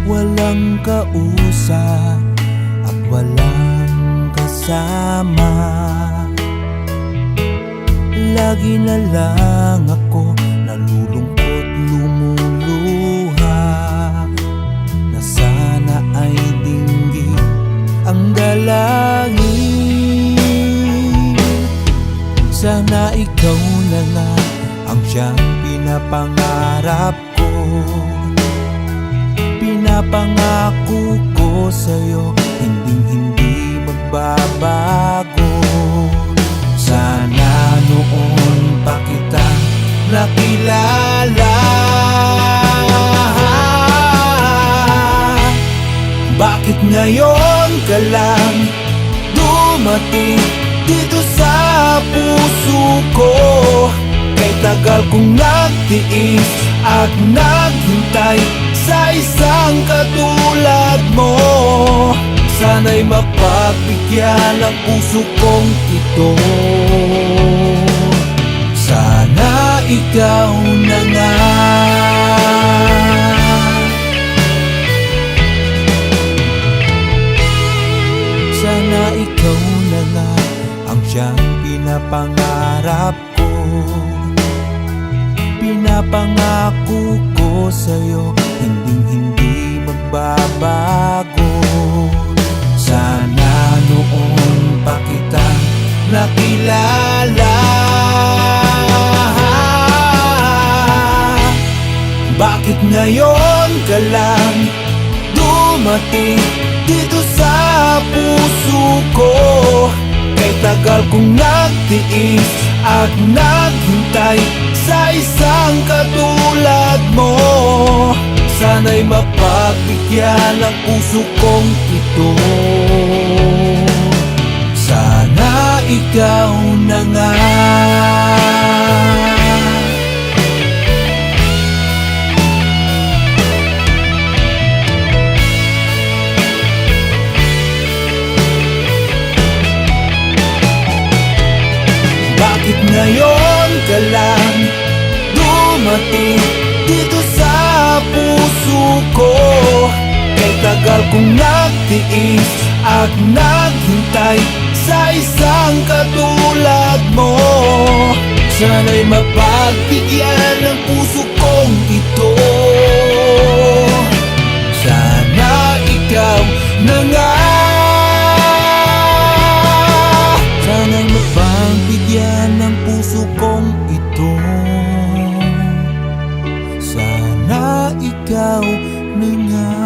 walang kausap at walang kasama. Lagi na lang ako nalulungkot, lumuluha, na sana ay dinggin ang dalangin. Sana ikaw na nga ang siyang pinapangarap ko. Pinapangako ko sa'yo, hinding-hindi magbabago. Sana noon pa kita nakilala. Bakit ngayon ka lang dumating dito sa puso ko? Kay tagal kong nagtiis at naghintay sa isang katulad mo. Sana'y mapagbigyan ang puso kong ito. Sana ikaw na nga. Sana ikaw na nga ang siyang pinapangarap ko. Pinapangako ko sa'yo, hinding-hindi magbabago. Sana noon pa kita nakilala. Bakit ngayon ka lang dumating dito sa puso ko? Kay tagal kong nagtiis at naghintay sa isang katulad mo. Sana'y mapagbigyan ang puso kong ito. Sana ikaw na nga. Bakit ngayon ka lang dumating dito sa puso ko? Kay tagal kong nagtiis at naghintay sa isang katulad mo. Sana'y mapagbigyan ang puso kong ito. Sana ikaw na nga. Sana'y mapagbigyan ang puso kong ito. Sana ikaw na nga.